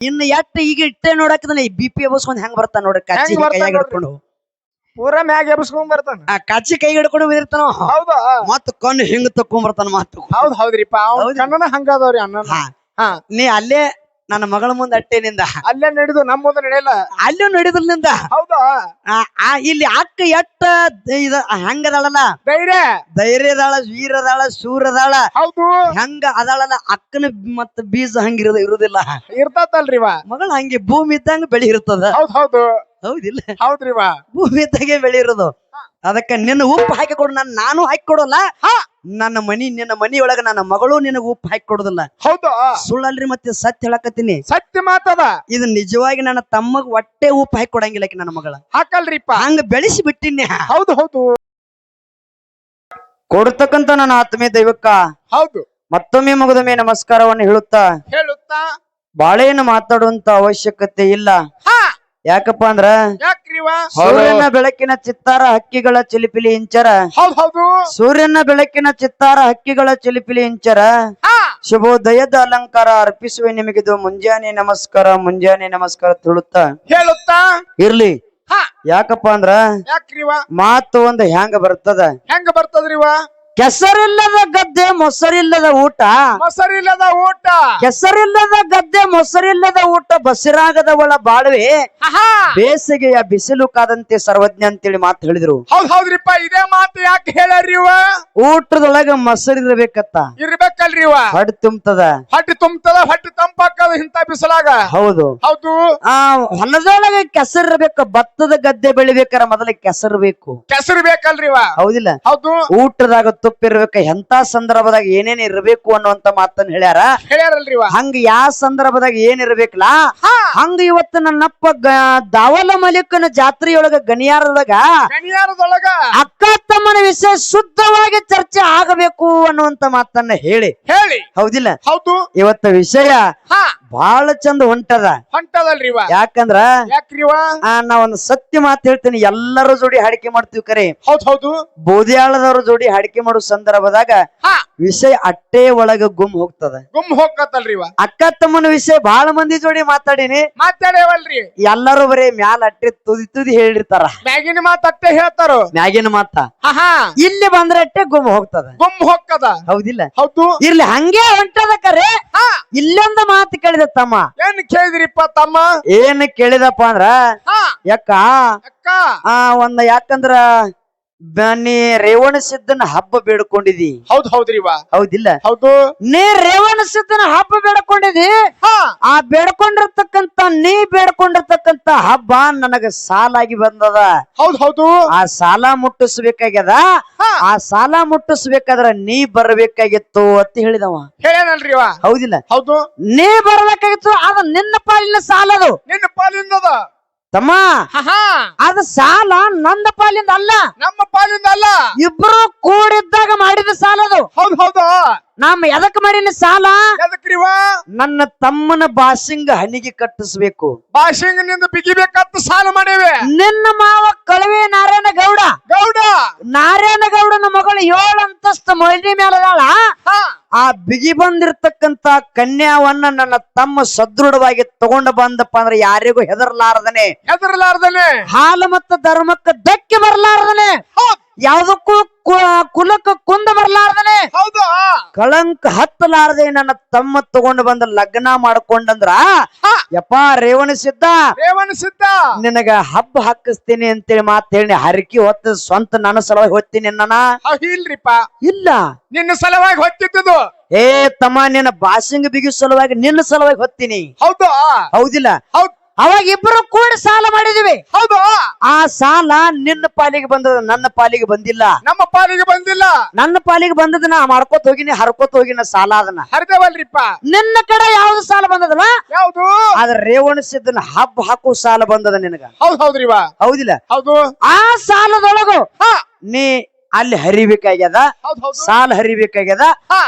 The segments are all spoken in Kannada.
ಇನ್ನು ಎಟ್ಟ ಈಗ ಇಟ್ಟೆ ನೋಡಕದನ ಈ BP ಎಬ್ಸ್ಕೊಂಡ್ ಹೆಂಗ್ ಬರ್ತಾನ ನೋಡ್ರಿ ಕಚ್ಚಿ ಹೆಂಗ್ ಬರ್ತಾನ್ ಕೈಯಾಗ ಹಿಡ್ಕೊಂಡು ಪೂರಾ ಮ್ಯಾಗ ಎಬ್ಸ್ಕೊಂಡ್ ಬರ್ತಾನ ಆ ಕಚ್ಚಿ ಕೈ ಹಿಡ್ಕೊಂಡು ಬಿದಿರ್ತಾನ ಹೌದಾ ಮತ್ತ ಕಣ್ಣು ಹಿಂಗ್ ತಕೊಂಡ್ ಬರ್ತಾನ ಮತ್ತ ಹೌದ್ರಿಪ್ಪ ಅವ್ನ ಕಣ್ಣನ ಹಂಗದವ್ರಿ ಅಣ್ಣ ಹಾ ನೀ ಅಲ್ಲೇ ನನ್ನ ಮಗಳ ಮುಂದೆ ಅಟ್ಟೆನಿಂದ ಅಲ್ಲೇ ನಡೆದು ನಮ್ಮ ಮುಂದೆ ನಡೆಯಲ್ಲ ಅಲ್ಲೂ ನಡೆದ್ರಲಿಂದ ಹೌದಾ ಇಲ್ಲಿ ಅಕ್ಕ ಎಟ್ಟ ಇದ ಹೆಂಗದಾಳಲ್ಲ ಧೈರ್ಯ ಅದಾಳ ವೀರದಾಳ ಶೂರದಾಳ ಹೌದು ಹೆಂಗ ಅದಾಳಲ್ಲ ಅಕ್ಕನ ಮತ್ತ ಬೀಜ ಇರುದಿಲ್ಲ ಇರ್ತತಲ್ರಿವ ಮಗಳ ಹಂಗೆ ಭೂಮಿ ಇದ್ದಂಗ ಬೆಳಿ ಇರ್ತದ ಹೌದು ಹೌದಿಲ್ಲ ಹೌದ್ರಿವ ಭೂಮಿ ಇದ್ದಾಗೆ ಬೆಳಿ ಇರೋದು ಅದಕ್ಕ ನಿನ್ನ ಉಪ್ಪು ಹಾಕಿ ಕೊಡು ನಾನು ಹಾಕಿ ಕೊಡೋಲ್ಲ ನಿನ್ನ ಮನಿಯೊಳಗ ನನ್ನ ಮಗಳು ನಿನಗ ಉಪ್ಪು ಹಾಕಿ ಕೊಡುದಿಲ್ಲ ಹೌದು ಸುಳ್ಳಲ್ರಿ ಮತ್ತೆ ಸತ್ಯ ಹೇಳಕತ್ತೀನಿ ಸತ್ಯ ಮಾತದ ಇದು ನಿಜವಾಗಿ ನನ್ನ ತಮ್ಮಗ್ ಹೊಟ್ಟೆ ಉಪ್ಪು ಹಾಕಿ ಕೊಡಂಗಿಲ್ಲ ನನ್ನ ಮಗಳ ಹಾಕಲ್ರಿಪ್ಪ ಹಂಗ ಬೆಳೆಸಿ ಬಿಟ್ಟಿನಿ ಹೌದು ಕೊಡ್ತಕ್ಕಂತ ನನ್ನ ಆತ್ಮೀಯ ದೈವಕ್ಕ ಹೌದು ಮತ್ತೊಮ್ಮೆ ಮುಗಿದೊಮ್ಮೆ ನಮಸ್ಕಾರವನ್ನು ಹೇಳುತ್ತಾ ಬಾಳೇನು ಮಾತಾಡುವಂತ ಅವಶ್ಯಕತೆ ಇಲ್ಲ ಯಾಕಪ್ಪ ಅಂದ್ರ ಸೂರ್ಯನ ಬೆಳಕಿನ ಚಿತ್ತಾರ ಹಕ್ಕಿಗಳ ಚಿಲಿಪಿಲಿ ಇಂಚರ ಸೂರ್ಯನ ಬೆಳಕಿನ ಚಿತ್ತಾರ ಹಕ್ಕಿಗಳ ಚಿಲಿಪಿಲಿ ಇಂಚರ ಶುಭೋದಯದ ಅಲಂಕಾರ ಅರ್ಪಿಸುವೆ ನಿಮಗಿದು ಮುಂಜಾನೆ ನಮಸ್ಕಾರ ಹೇಳುತ್ತಾ ಇರ್ಲಿ ಯಾಕಪ್ಪ ಅಂದ್ರ ಮಾತು ಒಂದು ಹೆಂಗ ಬರ್ತದ್ರಿವ ಕೆಸರಿಲ್ಲದ ಗದ್ದೆ ಮೊಸರಿಲ್ಲದ ಊಟ ಕೆಸರಿಲ್ಲದ ಗದ್ದೆ ಮೊಸರಿಲ್ಲದ ಊಟ ಬಸಿರಾಗದ ಒಳ ಬಾಳ್ವೆ ಬೇಸಿಗೆಯ ಬಿಸಿಲು ಕಾದಂತೆ ಸರ್ವಜ್ಞ ಅಂತೇಳಿ ಮಾತು ಹೇಳಿದ್ರು ಹೌದ್ರಿಪ್ಪ ಇದೇ ಮಾತು ಯಾಕೆ ಹೇಳ್ಯಾರ್ರಿ ಊಟದೊಳಗ ಮೊಸರಿರ್ಬೇಕತ್ತ ಇರ್ಬೇಕಲ್ರಿವ ಹೊಟ್ಟೆ ತುಂಬತದ ಹೊಟ್ಟೆ ತಂಪಾಕದ ಇಂತ ಬಿಸಿಲಾಗ ಹೌದು ಹೊಲದೊಳಗ ಕೆಸರಿರ್ಬೇಕು ಭತ್ತದ ಗದ್ದೆ ಬೆಳಿಬೇಕಾರ ಮೊದಲ ಕೆಸರು ಬೇಕಲ್ರಿವ ಹೌದಿಲ್ಲ ಹೌದು ಊಟದಾಗ ತುಪ್ಪಿರ್ಬೇಕ ಎಂತ ಸಂದರ್ಭದಾಗ ಏನೇನ್ ಇರ್ಬೇಕು ಅನ್ನುವಂತ ಮಾತನ್ನ ಹೇಳ್ಯಾರಲ್ರಿವ ಹಂಗ ಯಾವ ಸಂದರ್ಭದಾಗ ಏನಿರ್ಬೇಕಲ್ಲ ಹಂಗ ಇವತ್ತು ನನ್ನಪ್ಪ ದಾವಲ ಮಲಿಕನ ಜಾತ್ರೆಯೊಳಗ ಗಣಿಯಾರದೊಳಗ ಅಕ್ಕ ತಮ್ಮನ ವಿಷಯ ಶುದ್ಧವಾಗಿ ಚರ್ಚೆ ಆಗಬೇಕು ಅನ್ನುವಂತ ಮಾತನ್ನ ಹೇಳಿ ಹೌದಿಲ್ಲ ಹೌದು ಇವತ್ತ ವಿಷಯ ಬಹಳ ಚಂದ ಹೊಂಟದಲ್ರಿವ ಯಾಕಂದ್ರ ನಾ ಒಂದು ಸತ್ಯ ಮಾತು ಹೇಳ್ತೀನಿ ಎಲ್ಲರ ಜೋಡಿ ಹಾಡಿಕೆ ಮಾಡ್ತೀವಿ ಕರೆ ಹೌದು ಬೋದಿಯಾಳದವ್ರ ಜೋಡಿ ಹಾಡಿಕೆ ಮಾಡೋ ಸಂದರ್ಭದಾಗ ವಿಷಯ ಅಟ್ಟೆ ಒಳಗ ಗುಮ್ ಹೋಗ್ತದಲ್ರಿವ ಅಕ್ಕ ತಮ್ಮನ ವಿಷಯ ಬಹಳ ಮಂದಿ ಜೋಡಿ ಮಾತಾಡಿನಿ ಎಲ್ಲರೂ ಬರೀ ಮ್ಯಾಲ ಅಟ್ಟೆ ತುದಿ ಹೇಳಿರ್ತಾರ ಮ್ಯಾಗಿನ ಮಾತ ಅಟ್ಟೆ ಹೇಳ್ತಾರ ಮ್ಯಾಗಿನ ಮಾತ ಇಲ್ಲಿ ಬಂದ್ರೆ ಅಟ್ಟೆ ಗುಮ್ ಹೋಗ್ತದ ಹೌದಿಲ್ಲ ಹೌದು ಇರ್ಲಿ ಹಂಗೆ ಹೊಂಟದ ಕರೆ ಇಲ್ಲೊಂದು ಮಾತು ಕೇಳಿದ ತಮ್ಮ ಏನ್ ಕೇಳಿದ್ರಿಪ್ಪ ತಮ್ಮ ಏನ್ ಕೇಳಿದಪ್ಪ ಅಂದ್ರ ಯಾಕ ಯಾಕಂದ್ರ ನೀ ರೇವಣ ಸಿದ್ದನ ಹಬ್ಬ ಬೇಡ್ಕೊಂಡಿದಿ ಹೌದ್ರಿವ ಹೌದಿಲ್ಲ ಹೌದು ನೀ ರೇವಣ ಸಿದ್ದನ ಹಬ್ಬ ಬೇಡ್ಕೊಂಡಿದಿ ಆ ಬೇಡ್ಕೊಂಡಿರ್ತಕ್ಕಂತ ಹಬ್ಬ ನನಗ ಸಾಲಾಗಿ ಬಂದದ ಹೌದು ಆ ಸಾಲ ಮುಟ್ಟಿಸ್ಬೇಕಾಗ್ಯದ ಆ ಸಾಲ ಮುಟ್ಟಿಸ್ಬೇಕಾದ್ರ ನೀ ಬರ್ಬೇಕಾಗಿತ್ತು ಅಂತ ಹೇಳಿದವ ಹೇಳೇನಲ್ರಿವ ಹೌದಿಲ್ಲ ಹೌದು ನೀ ಬರ್ಬೇಕಾಗಿತ್ತು ಅದ ನಿನ್ನ ಪಾಲಿನ ಸಾಲದು ನಿನ್ನ ಪಾಲಿಂದದ ತಮ್ಮ ಅದ ಸಾಲ ನನ್ನ ಪಾಲಿಂದ ಅಲ್ಲ ನಮ್ಮ ಪಾಲಿಂದ ಅಲ್ಲ ಇಬ್ರು ಕೂಡಿದ್ದಾಗ ಮಾಡಿದ ಸಾಲದು ಹೌದು ನಮ್ಮ ಎದಕ್ ಮಾಡಿನ ಸಾಲ ಎದಕ್ರಿವ ನನ್ನ ತಮ್ಮನ ಬಾಸಿಂಗ ಹನಿಗೆ ಕಟ್ಟಿಸ್ಬೇಕು ಬಾಸಿಂಗ ನಿಂದ ಬಿಗಿಬೇಕಂತ ಸಾಲ ಮಾಡೇವೆ ನಿನ್ನ ಮಾವ ಕಳವೆ ನಾರಾಯಣಗೌಡನ ಮಗಳು 7 ಅಂತಸ್ತು ಮೈಲಿ ಮೇಲದಾಳ ಆ ಬಿಗಿ ಬಂದಿರ್ತಕ್ಕಂತ ಕನ್ಯಾವನ್ನ ನನ್ನ ತಮ್ಮ ಸದೃಢವಾಗಿ ತಗೊಂಡು ಬಂದಪ್ಪ ಅಂದ್ರೆ ಯಾರಿಗೂ ಹೆದರ್ಲಾರ್ದನೆ ಹಾಲು ಮತ್ತು ಧರ್ಮಕ್ಕ ಧಕ್ಕೆ ಬರ್ಲಾರ್ದನೆ ಯಾವ್ದಕ್ಕೂ ಕುಲಕ್ಕ ಕುಂದ ಬರ್ಲಾರ್ದನೆ ಕಳಂಕ ಹತ್ತಲಾರದೆ ನನ್ನ ತಮ್ಮ ತಗೊಂಡು ಬಂದ ಲಗ್ನ ಮಾಡ್ಕೊಂಡಂದ್ರ ಯಪ್ಪ ರೇವಣ ಸಿದ್ಧ ನಿನಗ ಹಬ್ಬ ಹಾಕಿಸ್ತೀನಿ ಅಂತೇಳಿ ಮಾತು ಹೇಳಿ ಹರಕಿ ಹೊತ್ತ ಸ್ವಂತ ನನ್ನ ಸಲುವಾಗಿ ಹೊತ್ತೀನಿ ಇಲ್ಲ ನಿನ್ನ ಸಲುವಾಗಿ ಹೊತ್ತಿದ್ದು ತಮ್ಮ ನಿನ್ನ ಬಾಸಿಂಗ ಬಿಗಿ ಸಲುವಾಗಿ ನಿನ್ನ ಸಲುವಾಗಿ ಹೊತ್ತೀನಿ ಹೌದಿಲ್ಲ ಅವಾಗ ಇಬ್ಬರು ಕೂಡ ಸಾಲ ಮಾಡಿದಿವಿ ಹೌದು ಆ ಸಾಲ ನಿನ್ನ ಪಾಲಿಗೆ ಬಂದದ ನನ್ನ ಪಾಲಿಗೆ ಬಂದಿಲ್ಲ ನಮ್ಮ ಪಾಲಿಗೆ ಬಂದಿಲ್ಲ ನನ್ನ ಪಾಲಿಗೆ ಬಂದದನ್ನ ಮಾಡ್ಕೋತ ಹೋಗಿನಿ ಹರ್ಕೋತ ಹೋಗಿನ ಸಾಲ ಅದನ್ನ ಹರಿದೇವಲ್ರಿಪ್ಪ ನಿನ್ನ ಕಡೆ ಯಾವ್ದು ಸಾಲ ಬಂದದಲ್ಲ ಯಾವ್ದು ಆದ್ರೆ ರೇವಣ ಸಿದ್ದನ ಹಬ್ಬ ಹಾಕೋ ಸಾಲ ಬಂದದ ನಿನಗ ಹೌದ್ರಿವ ಹೌದಿಲ್ಲ ಹೌದು ಆ ಸಾಲದೊಳಗು ನೀ ಅಲ್ಲಿ ಹರಿಬೇಕಾಗ್ಯದ, ಹೌದ್ ಹೌದು ಸಾಲ ಹರಿಬೇಕಾಗ್ಯದ. ಹಾ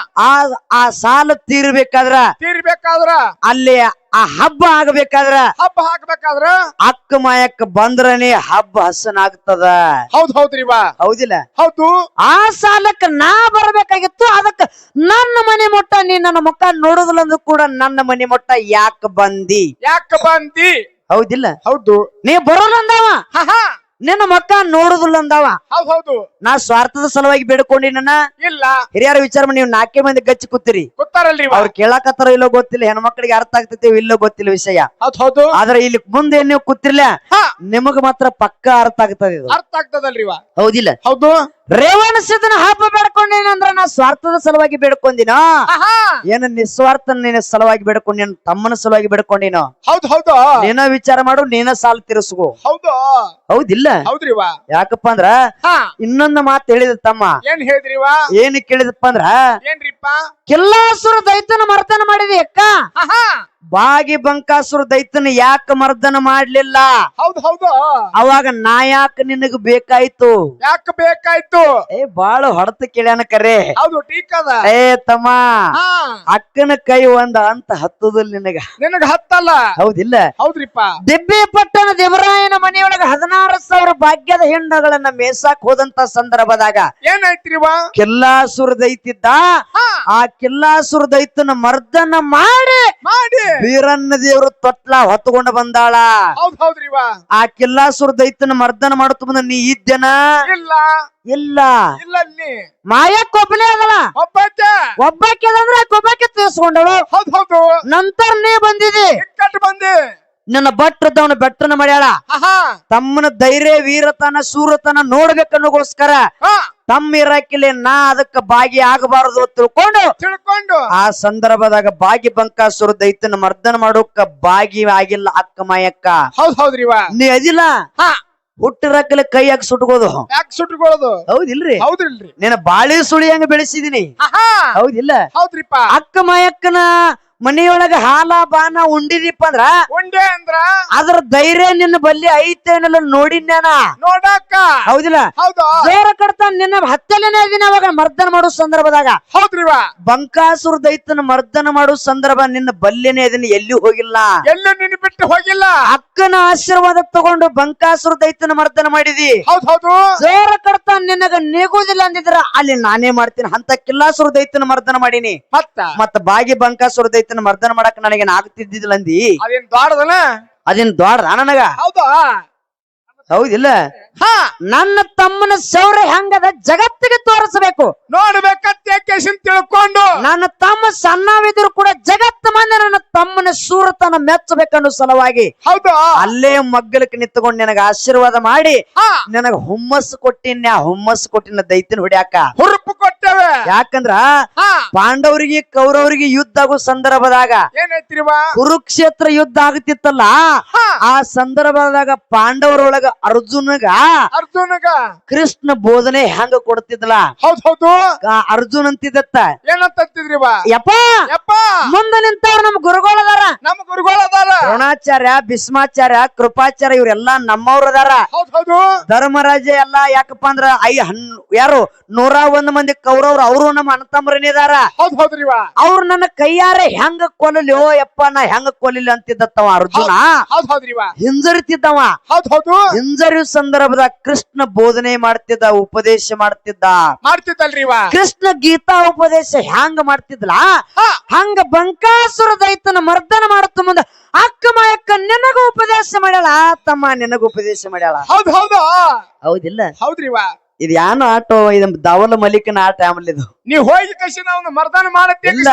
ಆ ಸಾಲ ತೀರ್ಬೇಕಾದ್ರ ತೀರ್ಬೇಕಾದ್ರ ಅಲ್ಲಿ ಆ ಹಬ್ಬ ಆಗಬೇಕಾದ್ರ ಹಬ್ಬ ಹಾಕ್ಬೇಕಾದ್ರ ಅಕ್ಕ ಮಾಯಕ್ಕ ಬಂದ್ರನೇ ಹಬ್ಬ ಹಸನಾಗ್ತದ. ಹೌದ್ ಹೌದ್ರಿವಾ ಹೌದಿಲ್ಲ? ಹೌದು ಆ ಸಾಲಕ್ಕ ನಾ ಬರ್ಬೇಕಾಗಿತ್ತು. ಅದಕ್ಕ ನನ್ನ ಮನೆ ಮೊಟ್ಟ ನೀ ನನ್ನ ಮುಖ ನೋಡುದಿಲ್ಲ ಅಂದ್ರೂ ಕೂಡ ನನ್ನ ಮನೆ ಮೊಟ್ಟ ಯಾಕ ಬಂದಿ? ಯಾಕ ಬಂದಿ? ಹೌದಿಲ್ಲ? ಹೌದು ನೀ ಬರೋಲ್ಲ ಅಂದವ, ಹಾ ನಿನ್ನ ಮಕ್ಕ ನೋಡುದಿಲ್ಲ ಅಂದವ. ಹೌದ್ ಹೌದು ನಾ ಸ್ವಾರ್ಥದ ಸಲುವಾಗಿ ಬೇಡ್ಕೊಂಡಿ ನನ್ನ ಇಲ್ಲ ಹಿರಿಯರ ವಿಚಾರ ಮಾಡಿ. ನೀವು 4 ಮಂದಿ ಗಚ್ಚಿ ಕೂತಿರಿ, ಗೊತ್ತಾರಲ್ರಿ ಅವ್ರು ಕೇಳಾಕತ್ತಾರ ಇಲ್ಲೋ ಗೊತ್ತಿಲ್ಲ, ಹೆಣ್ಮಕ್ಳಿಗೆ ಅರ್ಥ ಆಗ್ತೈತಿ ಇಲ್ಲೋ ಗೊತ್ತಿಲ್ಲ ವಿಷಯ. ಹೌದ್ ಹೌದು ಆದ್ರೆ ಇಲ್ಲಿ ಮುಂದೆ ಏನ್ ನೀವು ಕೂತಿರ್ಲ ಹಾ ನಿಮಗ ಮಾತ್ರ ಪಕ್ಕ ಅರ್ಥ ಆಗ್ತದೆ ಇದು. ಅರ್ಥ ಆಗ್ತದಲ್ರಿವಾ ಹೌದಿಲ್ಲ? ಹೌದು ರೇವಣ ಸಿದ್ದನ ಹಬ್ಬ ಬೇಡ್ಕೊಂಡೇನಂದ್ರ ನಾ ಸ್ವಾರ್ಥದ ಸಲುವಾಗಿ ಬೇಡ್ಕೊಂಡಿನ ಹಾ ಏನ ನಿಸ್ವಾರ್ಥ ನಿನ್ನ ಸಲುವಾಗಿ ಬೇಡ್ಕೊಂಡಿನ, ತಮ್ಮನ ಸಲುವಾಗಿ ಬೇಡ್ಕೊಂಡಿನೋ? ಹೌದ್ ಹೌದು ನೀನ ವಿಚಾರ ಮಾಡು, ನೀನ ಸಾಲ ತೀರಿಸ್ಕೋ. ಹೌದು ಹೌದಿಲ್ಲ? ಹೌದ್ರಿವಾ ಯಾಕಪ್ಪ ಅಂದ್ರ ಹಾ ಇನ್ನೊಂದು ಮಾತು ಹೇಳಿದ ತಮ್ಮ. ಏನ್ ಹೇಳಿದ್ರಿವಾ? ಏನ್ ಕೇಳಿದಪ್ಪ ಅಂದ್ರ ಏನ್ರಿಪ್ಪ? ಕಿಲ್ಲಾಸುರ ದೈತನ ಮರ್ದನ ಮಾಡಿದಿ ಅಕ್ಕ, ಹಾ ಬಾಗಿ ಬಂಕಾಸುರ ದೈತನ ಯಾಕ ಮರ್ದನ ಮಾಡ್ಲಿಲ್ಲ? ಹೌದ್ ಹೌದು ಅವಾಗ ನಾ ಯಾಕ ನಿನಗ ಬೇಕಾಯ್ತು? ಯಾಕ ಬೇಕಾಯ್ತು? ಬಾಳ ಹೊಡೆತ ಕೇಳ್ಯಾನ ಕರೆ. ಹೌದು ಟೀಕ್ ಅದ. ತಮ್ಮ, ಹಾ ಅಕ್ಕನ ಕೈ ಒಂದ ಅಂತ ಹತ್ತುದಿಲ್ಲ ನಿನಗ. ನಿನಗ ಹತ್ತಲ್ಲ. ಹೌದಿಲ್ಲ? ಹೌದ್ರಿಪ್ಪ. ದಿಬ್ಬಿ ಪಟ್ಟಣ ದೇವರಾಯನ ಮನೆಯೊಳಗ 16,000 ಭಾಗ್ಯದ ಹೆಣ್ಣುಗಳನ್ನ ಮೇಸಾಕ್ ಹೋದಂತ ಸಂದರ್ಭದಾಗ ಏನಾಯ್ತ್ರಿವಾ? ಕಿಲ್ಲಾಸುರ ದೈತಿದ್ದ. ಹಾ ಆ ಕಿಲ್ಲಾಸುರ ದೈತನ ಮರ್ದನ ಮಾಡಿ ಮಾಡಿ ಬೀರನ್ನ ದೇವರು ತೊಟ್ಲ ಹೊತ್ಕೊಂಡ ಬಂದಾಳ. ಹೌದ್ ಹೌದ್ರಿವಾ? ಆ ಕಿಲ್ಲಾಸುರ ದೈತನ ಮರ್ದನ ಮಾಡುತ್ತ ಬಂದ ನೀ ಇದ್ದೇನ? ಇಲ್ಲ ಇಲ್ಲ. ಇಲ್ಲ ನೀ ಮಾಯಕ್ಕ ಒಬ್ಬನೇ ಅದಲ್ಲ, ಒಬ್ಬಾಕೆ ಅಂದ್ರೆ ಒಬ್ಬಾಕೆ ತೀರ್ಸ್ಕೊಂಡಳು. ಹೌದ್ ಹೌದು ನಂತರ ನೀ ಬಂದಿದಿ, ಇಕ್ಕಟ್ಟು ಬಂದಿ. ನನ್ನ ಭಟ್ರದವನ ಬೆಟ್ಟನ ಮಾಡ್ಯಾಳ. ಹಾ ತಮ್ಮನ ಧೈರ್ಯ ವೀರತನ ಸೂರತನ ನೋಡ್ಬೇಕನ್ನೋಗೋಸ್ಕರ ಹಾ ತಮ್ಮ ಇರಾಕಿಲೆ ನಾ ಅದಕ್ಕ ಭಾಗಿ ಆಗಬಾರದು ತಿಳ್ಕೊಂಡು ತಿಳ್ಕೊಂಡು ಆ ಸಂದರ್ಭದಾಗ ಬಾಗಿ ಬಂಕಾಸುರ ದೈತನ ಮರ್ದನ ಮಾಡೋಕ ಬಾಗಿ ಆಗಿಲ್ಲ ಅಕ್ಕ ಮಾಯಕ್ಕ. ಹೌದ್ ಹೌದ್ರಿವಾ? ನೀ ಅದಿಲ್ಲ ಹಾ ಹುಟ್ಟಿರಕ್ಕಲೆ ಕೈಯಾಗ ಸುಟ್ಕೋದು. ಯಾಕೆ ಸುಟ್ಕೊಳ್ಳೋದು? ಹೌದಿಲ್ರಿ? ಹೌದ್ರಿಲ್ರಿ? ನೀನ ಬಾಳಿ ಸುಳಿ ಹಂಗ ಬೆಳೆಸಿದೀನಿ. ಹಾ ಹೌದಿಲ್ಲ? ಹೌದ್ರಿಪ್ಪ. ಅಕ್ಕ ಮಾಯಕ್ಕನ ಮನೆಯೊಳಗ ಹಾಲ ಬಾನ ಉಂಡಿದಿಪ್ಪ ಅಂದ್ರ ಉಂಡೆ ಅಂದ್ರ ಅದ್ರ ಧೈರ್ಯ ನಿನ್ನ ಬಲ್ಲಿ ಐತೇನಲ್ಲ ನೋಡಿನ್ಯಾನ. ನೋಡಾಕ. ಹೌದಿಲ್ಲ? ಹೌದು ಜೋರ ಕಡ್ತ ನಿನ್ನ ಹತ್ತಲೇನೆ ಇದೀನಿ ಅವಾಗ ಮರ್ದನ ಮಾಡೋ ಸಂದರ್ಭದಾಗ. ಹೌದ್ರಿವಾ? ಬಂಕಾಸುರ ದೈತನ ಮರ್ದನ ಮಾಡೋ ಸಂದರ್ಭ ನಿನ್ನ ಬಲ್ಲೇನೆ ಇದೀನಿ, ಎಲ್ಲಿಯೂ ಹೋಗಿಲ್ಲ. ಎಲ್ಲೂ ನಿನ್ನ ಬಿಟ್ಟು ಹೋಗಿಲ್ಲ. ಅಕ್ಕನ ಆಶೀರ್ವಾದ ತಗೊಂಡು ಬಂಕಾಸುರ ದೈತನ ಮರ್ದನ ಮಾಡಿದಿ. ಹೌದ್ ಹೌದು ಜೋರ ಕಡ್ತ ನಿನಗ ನೀಗುದಿಲ್ಲ ಅಂದಿದ್ರ ಅಲ್ಲಿ ನಾನೇ ಮಾಡ್ತೀನಿ ಅಂತ ಕಿಲ್ಲಾಸುರ ದೈತನ ಮರ್ದನ ಮಾಡೀನಿ. ಮತ್ತ ಬಾಗಿ ಬಂಕಾಸುರ ದೈತನ ಮರ್ದನ ಮಾಡಕ್ ನನಗೇನ್ ಆಗ್ತಿದ್ದಿಲ್ಲ ಅಂದಿ. ಅದೇನ್ ದ್ವಾಡದನ? ಅದೇನ್ ದೊಡ್ಡ ನನಗ? ಹೌದಾ? ಹೌದಿಲ್ಲ? ಹಾ ನನ್ನ ತಮ್ಮನ ಶೌರ್ಯ ಹೆಂಗದ ಜಗತ್ತಿಗೆ ತೋರಿಸಬೇಕು, ನೋಡ್ಬೇಕಂತ ಕೇಸಿನ್ ತಿಳ್ಕೊಂಡು ನನ್ನ ತಮ್ಮ ಸಣ್ಣವಿದ್ರು ಕೂಡ ಜಗತ್ತ ಮಂದಿ ನನ್ನ ತಮ್ಮನ ಶೂರತನ ಮೆಚ್ಚಬೇಕನ್ನೋ ಸಲುವಾಗಿ ಹೌದು ಅಲ್ಲೇ ಮಗ್ಗಲಕ್ಕೆ ನಿಂತುಕೊಂಡು ನನಗ ಆಶೀರ್ವಾದ ಮಾಡಿ ಹಾ ನನಗ ಹುಮ್ಮಸ್ಸು ಕೊಟ್ಟಿನ. ಹುಮ್ಮಸ್ಸು ಕೊಟ್ಟಿನ ದೈತನ ಹೊಡ್ಯಾಕ. ಹುರುಪು ಕೊಟ್ಟೇವೆ. ಯಾಕಂದ್ರ ಹಾ ಪಾಂಡವರಿಗೆ ಕೌರವರಿಗೆ ಯುದ್ಧ ಆಗೋ ಸಂದರ್ಭದಾಗ ಏನಾಯ್ತಿರಿವಾ? ಕುರುಕ್ಷೇತ್ರ ಯುದ್ಧ ಆಗ್ತಿತ್ತಲ್ಲ, ಹಾ ಆ ಸಂದರ್ಭದಾಗ ಪಾಂಡವರೊಳಗ ಅರ್ಜುನಗ ಕೃಷ್ಣ ಬೋಧನೆ ಹೆಂಗ ಕೊಡ್ತಿದ್ಲ? ಹೌದ್ ಹೌದು ಅರ್ಜುನ್ ಅಂತಿದ್ದತ್ತ ಏನಂತಿದ್ರಿವಾ? ಯಪ್ಪ ಯಪ್ಪ ಮುಂದೆ ನಿಂತವ್ರು ನಮ್ ಗುರುಗಳದಾರ, ನಮ್ಮ ಗುರುಗಳದಾರ. ದ್ರೋಣಾಚಾರ್ಯ, ಭೀಷ್ಮಾಚಾರ್ಯ, ಕೃಪಾಚಾರ್ಯ ಇವ್ರೆಲ್ಲಾ ನಮ್ಮವ್ರ ಅದಾರ. ಹೌದ್ ಹೌದು ಧರ್ಮರಾಜ ಎಲ್ಲಾ ಯಾಕಪ್ಪ ಅಂದ್ರ ಯಾರು 101 ಮಂದಿ ಕೌರವ್ರು ಅವರು ನಮ್ಮ ಅಣ್ಣತಮ್ಮರನಿದಾರ. ಹೌದ್ ಹೌದ್ರಿವಾ? ಅವ್ರು ನನ್ನ ಕೈಯಾರೆ ಹೆಂಗ ಕೊಲ್ಲಲಿ, ಓ ಯಪ್ಪ ನಾ ಹೆಂಗ ಕೊಲ್ಲಿಲ್ಲ ಅಂತಿದ್ದತ್ತವ ಅರ್ಜುನ. ಹೌದ್ ಹೌದ್ರಿವಾ? ಹಿಂಜರಿತಿದ್ದವ. ಹೌದ್ ಹೌದು ಹಿಂಜರಿಯೋ ಸಂದರ್ಭದಾಗ ಕೃಷ್ಣ ಬೋಧನೆ ಮಾಡ್ತಿದ್ದ, ಉಪದೇಶ ಮಾಡ್ತಿದ್ದಲ್ರಿವಾ? ಕೃಷ್ಣ ಗೀತಾ ಉಪದೇಶ ಹ್ಯಾಂಗ ಮಾಡ್ತಿದ್ಲ ಹಂಗ ಬಂಕಾಸುರ ದೈತನ ಮರ್ದನ ಮಾಡುತ್ತ ಮುಂದ ಅಕ್ಕ ಮಾಯಕ್ಕ ನಿನಗ ಉಪದೇಶ ಮಾಡ್ಯಾಳ. ತಮ್ಮ ನಿನಗ ಉಪದೇಶ ಮಾಡ್ಯಾಳ. ಹೌದ್ ಹೌದು ಹೌದಿಲ್ಲ? ಹೌದ್ರಿವಾ? ಇದು ಯಾನು ಆಟೋ, ಇದು ದಾವಲ ಮಲಿಕನ ಆಟ ಆಮೇಲೆ ಇದು. ನೀವ್ ಹೋಗಿ ಕಸಿ ನಾವು ಮರ್ದಾನ ಇಲ್ಲ,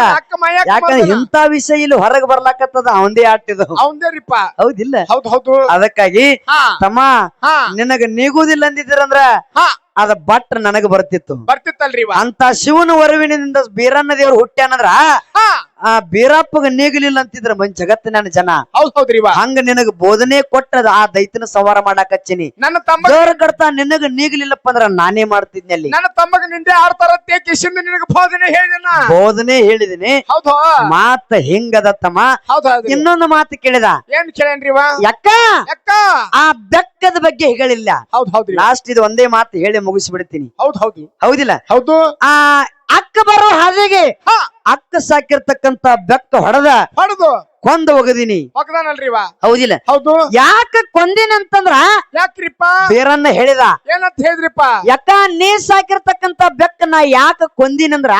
ಯಾಕಂದ್ರೆ ಇಂತ ವಿಷಯ ಇಲ್ಲಿ ಹೊರಗೆ ಬರ್ಲಾಕತ್ತದ ಅವಂದೇ ಆಟ ಇದು. ಅವಂದೇರಿಪ್ಪ. ಹೌದಿಲ್ಲ? ಹೌದ್ ಹೌದು ಅದಕ್ಕಾಗಿ ತಮ್ಮ ನಿನಗ ನೀಗುದಿಲ್ಲ ಅಂದಿದ್ದೀರಂದ್ರ ಅದ ಬಟ್ ನನಗ ಬರ್ತಿತ್ತು. ಬರ್ತಿತ್ತಲ್ರಿ? ಅಂತ ಶಿವನ ವರವಿನಿಂದ ಬೀರಣ್ಣ ದೇವ್ರು ಹುಟ್ಟ್ಯಾನಂದ್ರ ಆ ಬೀರಪ್ಪಗ ನೀಗಲಿಲ್ಲ ಅಂತಿದ್ರ ಜಗತ್ತಿನ ಜನ. ಹೌದ್ರಿವ. ಹಂಗ ನಿನಗ ಬೋಧನೆ ಕೊಟ್ಟದ ಆ ದೈತನ ಸಂವಾರ ಮಾಡಾಕ ಹಚ್ಚಿನಿ. ನನ್ನ ತಮ್ಮ ಜೋರ ಕಡ್ತಾ ನಿನಗ ನೀಗಲಿಲ್ಲಪ್ಪ ಅಂದ್ರ ನಾನೇ ಮಾಡ್ತಿದ್ನಿ ಅಲ್ಲಿ. ನನ್ನ ತಮ್ಮಗ ನಿಂದೆ ಆಡ್ತಾರತ್ತೆ ಕಿಶಿಂದ ನಿನಗ ಬೋಧನೆ ಹೇಳಿದನ. ಬೋಧನೆ ಹೇಳಿದಿನಿ. ಹೌದು. ಮಾತ ಹಿಂಗದ ತಮ್ಮ. ಹೌದು. ಇನ್ನೊಂದು ಮಾತು ಕೇಳಿದ. ಏನ್ ಕೇಳೇನ್ರಿವ? ಯಾಕ ಯಾಕ ಆ ಬೆಕ್ಕದ ಬಗ್ಗೆ ಹೇಳಿಲ್ಲ. ಹೌದ್ರಿ. ಲಾಸ್ಟ್ ಇದು ಒಂದೇ ಮಾತು ಹೇಳಿ ಮುಗಿಸ್ಬಿಡ್ತೀನಿ. ಹೌದು. ಹೌದಿಲ್ಲ? ಹೌದು. ಆ ಅಕ್ಕ ಬರೋ ಹಾದಿಗೆ ಅಕ್ಕ ಸಾಕಿರ್ತಕ್ಕಂತ ಬೆಕ್ಕ ಹೊಡೆದು ಕೊಂದ ಹೋಗದೀನಿ. ಒಗದಾನಲ್ರಿವ. ಹೌದಿಲ್ಲ? ಹೌದು. ಯಾಕ ಕೊಂದಿನಿ ಅಂತಂದ್ರ ಯಾಕ್ರಿಪ್ಪ? ಬೇರನ್ನ ಹೇಳಿದ. ಏನಂತ ಹೇಳಿದ್ರಿಪ್ಪ? ಯಾಕ ನೀ ಸಾಕಿರ್ತಕ್ಕಂತ ಬೆಕ್ಕ ನಾ ಯಾಕ ಕೊಂದಿನಂದ್ರ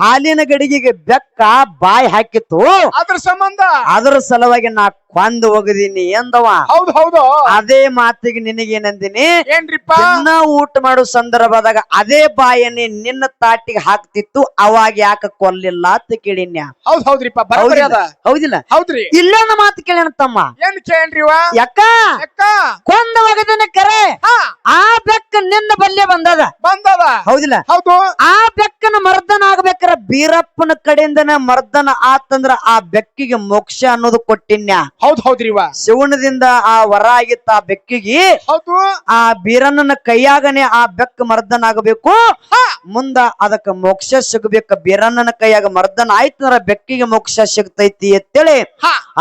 ಹಾಲಿನ ಗಡಿಗೆಗೆ ಬೆಕ್ಕ ಬಾಯಿ ಹಾಕಿತ್ತು, ಅದ್ರ ಸಂಬಂಧ ಅದ್ರ ಸಲುವಾಗಿ ನಾ ಕೊಂದು ಹೋಗದೀನಿ ಎಂದವ. ಹೌದು. ಅದೇ ಮಾತಿಗೆ ನಿನಗೇನಂದಿನಿ, ಏನ್ರಿಪ್ಪ? ಇನ್ನ ಊಟ ಮಾಡೋ ಸಂದರ್ಭದಾಗ ಅದೇ ಬಾಯನ್ನೇ ನಿನ್ನ ತಾಟಿಗೆ ಹಾಕ್ತಿತ್ತು, ಅವಾಗ ಯಾಕ ಕೊಲ್ಲಿಲ್ಲ ಅಂತ ಕೇಳಿನ್ಯ. ಹೌದ್ರಿಪ್ಪ. ಬರೋಬ್ಬರಿ ಅದ. ಹೌದಿಲ್ಲ? ಹೌದ್ರಿ. ಇಲ್ಲೊಂದು ಮಾತು ಕೇಳಣ ತಮ್ಮ. ಏನ್ ಕೇಳೇನ್ರಿವ? ಯಾಕ ಕೊಂದ ಹೋಗದನ ಕರೆ ಆ ಬೆಕ್ಕ ನಿನ್ನ ಬಲ್ಲೆ ಬಂದದ. ಹೌದಿಲ್ಲ? ಹೌದು. ಆ ಬೆಕ್ಕನ ಮರ್ದನ ಆಗ್ಬೇಕಾರ ಬೀರಪ್ಪನ ಕಡೆಯಿಂದನ ಮರ್ದನ ಆತಂದ್ರ ಆ ಬೆಕ್ಕಿಗೆ ಮೋಕ್ಷ ಅನ್ನೋದು ಕೊಟ್ಟಿನ್ಯ. ಹೌದ್ರಿವ. ಶಿವನದಿಂದ ಆ ವರ ಆಗಿತ್ತ ಆ ಬೆಕ್ಕಿಗೆ. ಹೌದು. ಆ ಬೀರಣ್ಣನ ಕೈಯಾಗನೆ ಆ ಬೆಕ್ಕ ಮರ್ದನ ಆಗಬೇಕು, ಮುಂದ ಅದಕ್ಕ ಮೋಕ್ಷ ಸಿಗಬೇಕ. ಬೀರಣ್ಣನ ಕೈಯಾಗ ಮರ್ದನ ಆಯ್ತಂದ್ರ ಬೆಕ್ಕಿಗೆ ಮೋಕ್ಷ ಸಿಗ್ತೈತಿ ಅಂತೇಳಿ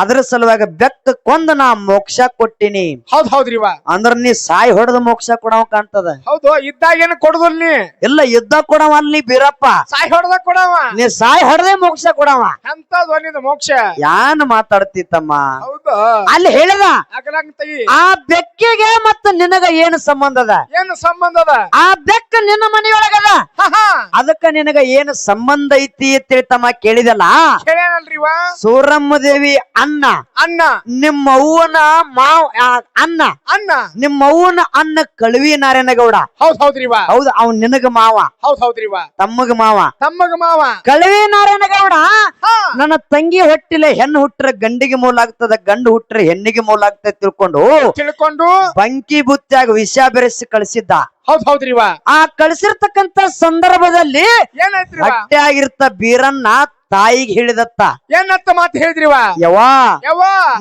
ಅದ್ರ ಸಲುವಾಗಿ ಬೆಕ್ಕ ಕೊಂದ ನಾ ಮೋಕ್ಷ ಕೊಟ್ಟಿನಿ. ಹೌದ್ರಿವ. ಅಂದ್ರ ನೀ ಸಾಯಿ ಹೊಡೆದ ಮೋಕ್ಷ ಕೊಡವ ಕಾಣ್ತದ. ಹೌದು. ಇದ್ದಾಗೇನು ಕೊಡುದಿಲ್ಲ ನೀ. ಇಲ್ಲ, ಯುದ್ಧ ಕೊಡವ ಅಲ್ಲಿ ಬೀರಪ್ಪ. ಸಾಯಿ ಹೊಡೆದ ಕೊಡವ. ನೀ ಸಾಯಿ ಹೊಡೆದೇ ಮೋಕ್ಷ ಕೊಡವ. ಎಂತದು ನಿಂದ ಮೋಕ್ಷ? ಯಾನ್ ಮಾತಾಡ್ತಿತ್ತಮ್ಮ? ಹೌದು. ಅಲ್ಲಿ ಹೇಳಿದ ತೆಗಿ. ಆ ಬೆಕ್ಕಿಗೆ ಮತ್ತ ನಿನಗ ಏನು ಸಂಬಂಧ ಅದ? ಏನು ಸಂಬಂಧ ಅದ? ಆ ಬೆಕ್ಕ ನಿನ್ನ ಮನೆಯೊಳಗದ, ಅದಕ್ಕ ನಿನಗ ಏನು ಸಂಬಂಧ ಐತಿ ಅಂತೇಳಿ ತಮ್ಮ ಕೇಳಿದಲ್ಲ. ಕೇಳೇನಲ್ರಿವ? ಸೂರಮ್ಮ ದೇವಿ ಅಣ್ಣ ನಿಮ್ಮ ಅವ್ವನ ಮಾವ ಅಣ್ಣ ನಿಮ್ಮ ಅವ್ವನ ಅಣ್ಣ ಕಳವಿ ನಾರಾಯಣಗೌಡ. ಹೌದ್ರಿವ. ಹೌದು, ಅವ್ನ್ ನಿನಗ ಮಾವ. ಹೌದ್ರಿವ. ತಮ್ಮಗ ಮಾವ ಕಳವಿ ನಾರಾಯಣಗೌಡ. ನನ್ನ ತಂಗಿ ಹೊಟ್ಟಿಲೆ ಹೆಣ್ಣು ಹುಟ್ಟ್ರೆ ಗಂಡಿಗೆ ಮೂಲ ಆಗ್ತದ, ಗಂಡು ಹುಟ್ಟ್ರೆ ಹೆಣ್ಣಿಗೆ ಮೂಲ ಆಗ್ತದ ತಿಳ್ಕೊಂಡು ಬಂಕಿ ಬುತ್ತಿಯಾಗ ವಿಷ ಬೆರೆಸಿ ಕಳಿಸಿದ್ದ. ಹೌದ್ರಿವ. ಆ ಕಳಿಸಿರ್ತಕ್ಕಂತ ಸಂದರ್ಭದಲ್ಲಿ ಏನಾಯ್ತ್ರಿ? ಹೊಟ್ಟೆ ಆಗಿರ್ತ ಬೀರನ್ನ ತಾಯಿಗೆ ಹೇಳಿದತ್ತ. ಏನಂತ ಮಾತು ಹೇಳಿದ್ರಿವ? ಯವ್ವ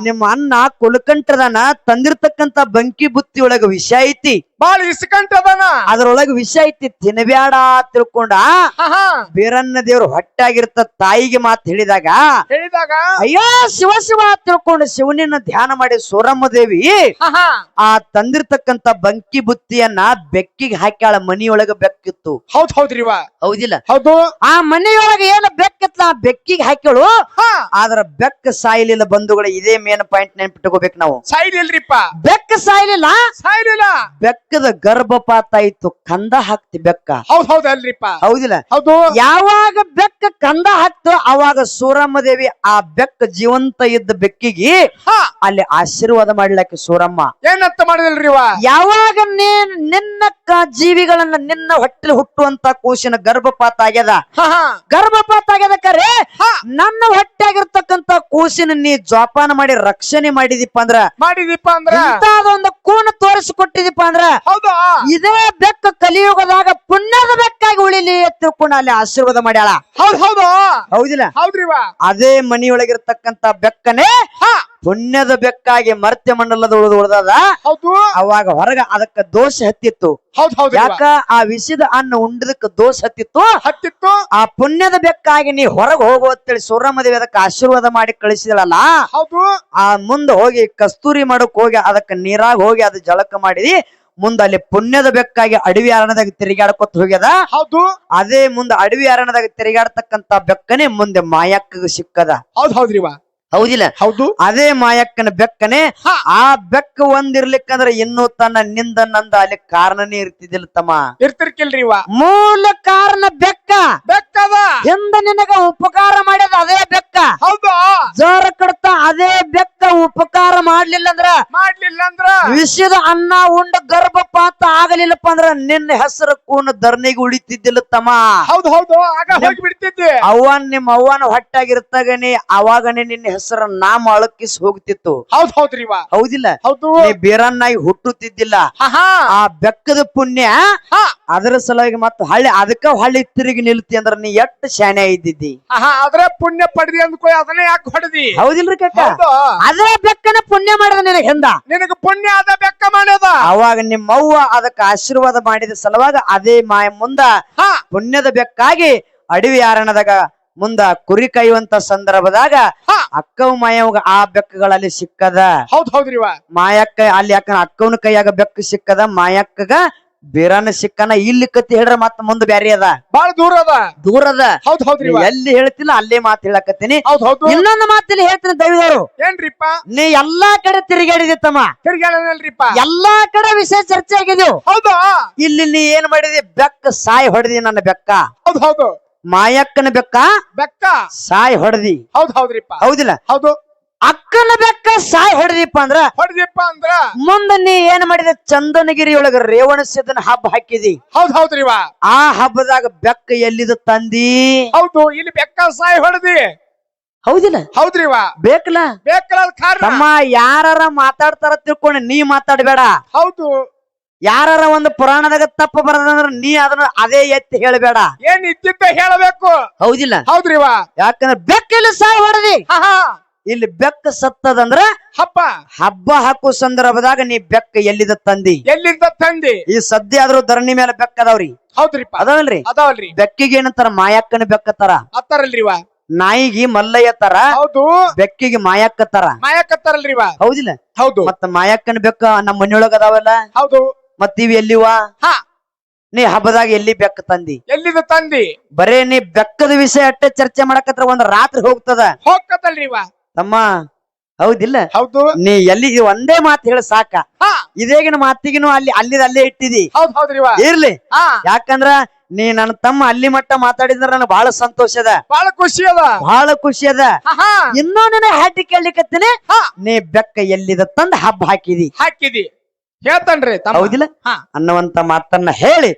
ನಿಮ್ಮ ಅಣ್ಣ ಕುಲಕಂಠದನ ತಂದಿರ್ತಕ್ಕಂತ ಬಂಕಿ ಬುತ್ತಿ ಒಳಗ ವಿಷ ಐತಿ, ಬಾಳ ಇಸ್ಕಂಟದನ, ಅದ್ರೊಳಗ ವಿಷ ಐತಿ, ತಿನ್ನಬ್ಯಾಡ ತಿಳ್ಕೊಂಡ ಬೀರನ್ನ ದೇವ್ರು ಹೊಟ್ಟೆ ಆಗಿರ್ತ ತಾಯಿಗೆ ಮಾತು ಹೇಳಿದಾಗ ಅಯ್ಯೋ ಶಿವ ತಿಳ್ಕೊಂಡು ಶಿವನಿನ ಧ್ಯಾನ ಮಾಡಿ ಸೂರಮ್ಮ ದೇವಿ ಆ ತಂದಿರ್ತಕ್ಕಂತ ಬಂಕಿ ಬುತ್ತಿಯನ್ನ ಬೆಕ್ಕಿಗೆ ಹಾಕ್ಯಾಳ. ಮನಿಯೊಳಗ ಬೆಕ್ಕಿತ್ತು. ಹೌದ್ರಿವ. ಹೌದಿಲ್ಲ? ಹೌದು. ಆ ಮನೆಯೊಳಗ ಏನು ಬೆಕ್ಕಿತ್ತ ಬೆಕ್ಕಿಗೆ ಹಾಕ್ಯಾಳು. ಆದ್ರ ಬೆಕ್ಕ ಸಾಯ್ಲಿಲ್ಲ. ಬಂಧುಗಳ ಇದೇ ಮೇನ್ ಪಾಯಿಂಟ್ ನೆನ್ಪಿಟ್ಕೋಬೇಕು ನಾವು. ಸಾಯ್ಲಿಲ್ರಿಪ್ಪ. ಬೆಕ್ಕ ಸಾಯ್ಲಿಲ್ಲ. ಬೆಕ್ಕದ ಗರ್ಭಪಾತ ಆಯ್ತು, ಕಂದ ಹಾಕ್ತಿ ಬೆಕ್ಕ. ಹೌದಲ್ರಿಪ್ಪ. ಹೌದಿಲ್ಲ? ಹೌದು. ಯಾವಾಗ ಬೆಕ್ಕ ಕಂದ ಹಾಕ್ತು ಅವಾಗ ಸೂರಮ್ಮ ದೇವಿ ಆ ಬೆಕ್ಕ ಜೀವಂತ ಇದ್ದ ಬೆಕ್ಕಿಗೆ ಅಲ್ಲಿ ಆಶೀರ್ವಾದ ಮಾಡ್ಲಾಕಿ ಸೂರಮ್ಮ. ಏನಂತ ಮಾಡಿದಲ್ರಿವ? ಯಾವಾಗ ನಿನ್ನ ಜೀವಿಗಳನ್ನ ನಿನ್ನ ಹೊಟ್ಟೆ ಹುಟ್ಟುವಂತ ಕೂಸಿನ ಗರ್ಭಪಾತ ಆಗ್ಯದ, ಗರ್ಭಪಾತ ಆಗ್ಯದ ಕರೆ ನನ್ನ ಹೊಟ್ಟೆ ಆಗಿರ್ತಕ್ಕಂತ ಕೂಸಿನ ನೀ ಜೋಪಾನ ಮಾಡಿ ರಕ್ಷಣೆ ಮಾಡಿದಿಪ್ಪ ಅಂದ್ರ ಇಂತದೊಂದು ಕೂನ ತೋರಿಸಿಕೊಟ್ಟಿದಿಪ್ಪ ಅಂದ್ರ ಇದೇ ಬೆಕ್ಕ ಕಲಿಯುಗದಾಗ ಪುಣ್ಯದ ಬೆಕ್ಕಾಗಿ ಉಳಿಲಿ ತಿಳ್ಕೊಂಡು ಅಲ್ಲಿ ಆಶೀರ್ವಾದ ಮಾಡ್ಯಾಳ. ಹೌದಿಲ್ಲ? ಅದೇ ಮನಿಯೊಳಗಿರ್ತಕ್ಕಂತ ಬೆಕ್ಕನೆ ಪುಣ್ಯದ ಬೆಕ್ಕಾಗಿ ಮರ್ತ್ಯ ಮಂಡಲದ ಉಳ್ದದ. ಅವಾಗ ಹೊರಗ ಅದಕ್ಕ ದೋಷ ಹತ್ತಿತ್ತು. ಯಾಕ ಆ ವಿಷದ ಅನ್ನ ಉಂಡದಕ್ಕ ದೋಷ ಹತ್ತಿತ್ತು. ಆ ಪುಣ್ಯದ ಬೆಕ್ಕಾಗಿ ನೀ ಹೊರಗ ಹೋಗುವತ್ತೇಳಿ ಸೂರಮ್ಮ ದೇವಿ ಅದಕ್ಕೆ ಆಶೀರ್ವಾದ ಮಾಡಿ ಕಳಿಸಿದಳಲ್ಲ. ಆ ಮುಂದ ಹೋಗಿ ಕಸ್ತೂರಿ ಮಾಡಕ್ ಹೋಗಿ ಅದಕ್ಕ ನೀರಾಗ ಹೋಗಿ ಅದು ಜಳಕ ಮಾಡಿ ಮುಂದ ಅಲ್ಲಿ ಪುಣ್ಯದ ಬೆಕ್ಕಾಗಿ ಅಡವಿ ಅರಣದಾಗ ತಿರುಗಾಡ್ಕೊತ ಹೋಗ್ಯದ. ಅದೇ ಮುಂದ ಅಡವಿ ಅರಣದಾಗ ತಿರುಗಾಡ್ತಕ್ಕಂತ ಬೆಕ್ಕನೆ ಮುಂದೆ ಮಾಯಕ್ಕ ಸಿಕ್ಕದ. ಹೌದಿಲ್ಲ? ಹೌದು. ಅದೇ ಮಾಯಕ್ಕನ ಬೆಕ್ಕನೆ. ಆ ಬೆಕ್ಕ ಒಂದಿರ್ಲಿಕ್ಕಂದ್ರ ಇನ್ನು ತನ್ನ ನಿಂದ ನಂದ ಅಲ್ಲಿ ಕಾರಣನೇ ಇರ್ತಿದಿಲ್ಲ ತಮ್ಮ. ಇರ್ತಿರ್ಕಿಲ್ರಿವ. ಮೂಲ ಕಾರಣ ಬೆಕ್ಕದ ಹಿಂದ ನಿನಗ ಉಪಕಾರ ಮಾಡ್ಯದ ಅದೇ ಬೆಕ್ಕ. ಹೌದು. ಜೋರ ಕಡ್ತ ಅದೇ ಬೆಕ್ಕ ಉಪಕಾರ ಮಾಡ್ಲಿಲ್ಲ ಅಂದ್ರ ವಿಷದ ಅನ್ನ ಉಂಡ ಗರ್ಭಪಾತ ಆಗಲಿಲ್ಲಪ್ಪ ಅಂದ್ರ ನಿನ್ನ ಹೆಸರು ಕೂನ ಧರ್ನಿಗೆ ಉಳಿತಿದ್ದಿಲ್ಲ ತಮ್ಮ. ಹೌದು. ಆಗ ಹೋಗಿ ಬಿಡ್ತಿದ್ದೆ. ನಿಮ್ಮ ಅವ್ವನ ಹೊಟ್ಟಾಗಿರ್ತಾಗನೆ ಅವಾಗನೆ ನಿನ್ನ ಹೆಸರ ನಾಮ ಅಳಕಿಸ್ ಹೋಗ್ತಿತ್ತು. ಹೌದ್ರಿವ. ಹೌದಿಲ್ಲ? ಹೌದು. ನೀ ಬೇರನ್ನಾಗಿ ಹುಟ್ಟುತ್ತಿದ್ದಿಲ್ಲ. ಆ ಬೆಕ್ಕದ ಪುಣ್ಯ ಅದರ ಸಲುವಾಗಿ ಮತ್ತು ಅದಕ್ಕ ಹಳ್ಳಿ ತಿರುಗಿ ನಿಲ್ತಿ ಅಂದ್ರ ನೀ ಎಷ್ಟ್ ಶಾನೆ ಇದ್ದಿದ್ದಿ. ಅದ್ರ ಪುಣ್ಯ ಪಡೆದಿ ಅಂದ್ಕೋ ಅದನ್ನ ಯಾಕೆ ಹೊಡೆದಿ? ಹೌದಿಲ್ರಿ ಕಕ್ಕ? ಅದ್ರ ಬೆಕ್ಕನ ಪುಣ್ಯ ಮಾಡಿದ ನಿನಗೆ ಹಿಂದ. ನಿನಗ ಪುಣ್ಯ ಅದ ಬೆಕ್ಕ ಮಾಡ್ಯದ. ಅವಾಗ ನಿಮ್ಮವ್ವ ಅದಕ್ಕೆ ಆಶೀರ್ವಾದ ಮಾಡಿದ ಸಲುವಾಗ ಅದೇ ಮುಂದ ಪುಣ್ಯದ ಬೆಕ್ಕಾಗಿ ಅಡವಿ ಆರಣದಾಗ ಮುಂದ ಕುರಿ ಕಾಯುವಂತ ಸಂದರ್ಭದಾಗ ಅಕ್ಕವ್ ಮಾಯವಾಗ ಆ ಬೆಕ್ಕಗಳಲ್ಲಿ ಸಿಕ್ಕದ. ಹೌದ್ರಿವ. ಮಾಯಕ್ಕ ಅಲ್ಲಿ ಯಾಕ ಅಕ್ಕವನ ಕೈಯಾಗ ಬೆಕ್ಕ ಸಿಕ್ಕದ, ಮಾಯಕ್ಕಗ ಬೇರನ ಸಿಕ್ಕನ. ಇಲ್ಲಿ ಕತ್ತಿ ಹೇಳ್ರ ಮತ್ತ ಮುಂದ ಬ್ಯಾರಿ ಅದ, ಬಾಳ ದೂರ ಅದ. ಹೌದ್ರಿವ. ಎಲ್ಲಿ ಹೇಳ್ತಿಲ್ಲ ಅಲ್ಲೇ ಮಾತು ಹೇಳಕತ್ತೀನಿ. ಹೌದು. ಇನ್ನೊಂದು ಮಾತಲ್ಲಿ ಹೇಳ್ತೀನಿ ದೈವದವರು. ಏನ್ರಿಪ್ಪ? ನೀ ಎಲ್ಲಾ ಕಡೆ ತಿರುಗಾಡಿದಿತ್ತಮ್ಮ. ತಿರುಗಾಡಲ್ರಿಪ್ಪ. ಎಲ್ಲಾ ಕಡೆ ವಿಷಯ ಚರ್ಚೆ ಆಗಿದೆವು. ಹೌದು. ಇಲ್ಲಿ ನೀ ಏನ್ ಮಾಡಿದಿ? ಬೆಕ್ಕ ಸಾಯಿ ಹೊಡೆದಿ ನನ್ನ ಬೆಕ್ಕ. ಹೌದು. ಮಾಯಕ್ಕನ ಬೆಕ್ಕ ಸಾಯಿ ಹೊಡೆದಿ. ಹೌದ್ರಿಪ್ಪ. ಹೌದಿಲ್ಲ? ಹೌದು. ಅಕ್ಕನ ಬೆಕ್ಕ ಸಾಯಿ ಹೊಡೆದಿಪ್ಪ ಅಂದ್ರ ಮುಂದ ನೀ ಏನ್ ಮಾಡಿದ? ಚಂದನಗಿರಿ ಒಳಗ ರೇವಣ ಸಿದ್ದನ ಹಬ್ಬ ಹಾಕಿದಿ. ಹೌದ್ರಿವ. ಆ ಹಬ್ಬದಾಗ ಬೆಕ್ಕ ಎಲ್ಲಿದ ತಂದಿ? ಹೌದು. ಇಲ್ಲಿ ಬೆಕ್ಕ ಸಾಯಿ ಹೊಡೆದಿ. ಹೌದಿಲ್ಲ? ಹೌದ್ರಿವ. ಬೇಕಲ್ಲ ತಮ್ಮ. ಯಾರ ಮಾತಾಡ್ತಾರ ತಿಳ್ಕೊಂಡು ನೀ ಮಾತಾಡ್ಬೇಡ. ಹೌದು. ಯಾರ ಒಂದು ಪುರಾಣದಾಗ ತಪ್ಪ ಬರದಂದ್ರ ನೀ ಅದನ್ನ ಅದೇ ಎತ್ತಿ ಹೇಳಬೇಡ. ಏನ್ ಇದ್ದಿದ್ದ ಹೇಳಬೇಕು. ಹೌದಿಲ್ಲ? ಹೌದ್ರಿವ. ಯಾಕಂದ್ರೆ ಬೆಕ್ಕಲ್ಲಿ ಸಾಯಿ ಹೊಡೆದಿ. ಇಲ್ಲಿ ಬೆಕ್ಕ ಸತ್ತದಂದ್ರ ಹಬ್ಬ ಹಾಕುವ ಸಂದರ್ಭದಾಗ ನೀ ಬೆಕ್ಕ ಎಲ್ಲಿದ ತಂದಿ? ಈ ಸದ್ಯ ಆದ್ರೂ ಧರಣಿ ಮೇಲೆ ಬೆಕ್ಕ ಅದಾವ್ರಿ. ಹೌದ್ರಿಪ್ಪ. ಅದಾವಲ್ರಿ? ಬೆಕ್ಕಿಗೆ ಏನಂತಾರ? ಮಾಯಕ್ಕನ ಬೆಕ್ಕತ್ತಾರ. ನಾಯಿಗೆ ಮಲ್ಲಯ್ಯ ತರ. ಹೌದು. ಬೆಕ್ಕಿಗೆ ಮಾಯಕ್ಕ ತರ. ಮಾಯಕ್ಕತ್ತಾರಲ್ರಿವ. ಹೌದಿಲ್ಲ? ಹೌದು. ಮತ್ತ ಮಾಯಕ್ಕನ ಬೆಕ್ಕ ನಮ್ಮ ಮನೆಯೊಳಗ ಅದಾವಲ್ಲ. ಹೌದು. ಮತ್ತ ಇವ್ ಎಲ್ಲಿವ? ನೀ ಹಬ್ಬದಾಗ ಎಲ್ಲಿ ಬೆಕ್ಕ ತಂದಿ? ಎಲ್ಲಿದ ತಂದಿ? ಬರೇ ನೀ ಬೆಕ್ಕದ ವಿಷಯ ಅಟ್ಟೆ ಚರ್ಚೆ ಮಾಡಕತ್ರ ಒಂದ್ ರಾತ್ರಿ ಹೋಗ್ತದಲ್ರಿವ ತಮ್ಮ. ಹೌದಿಲ್ಲ? ಹೌದು. ನೀ ಎಲ್ಲಿ ಒಂದೇ ಮಾತು ಹೇಳ ಸಾಕ. ಇದೇಗಿನ ಮಾತಿಗಿನೂ ಅಲ್ಲೇ ಇಟ್ಟಿದಿ. ಹೌದ್ರಿವ. ಇರ್ಲಿ. ಯಾಕಂದ್ರ ನೀ ನನ್ನ ತಮ್ಮ ಅಲ್ಲಿ ಮಟ್ಟ ಮಾತಾಡಿದ್ರ ನನಗೆ ಬಹಳ ಸಂತೋಷ ಅದ, ಬಹಳ ಖುಷಿ ಅದ. ಇನ್ನೂ ನನ್ನ ಹಾಟಿ ಕೇಳಲಿಕತ್ತೀನಿ. ನೀ ಬೆಕ್ಕ ಎಲ್ಲಿದ ತಂದ ಹಬ್ಬ ಹಾಕಿದಿ ಹೇಳ್ತನ್ರಿ. ಹೌದಿಲ್ಲ? ಅನ್ನುವಂತ ಮಾತನ್ನ ಹೇಳಿ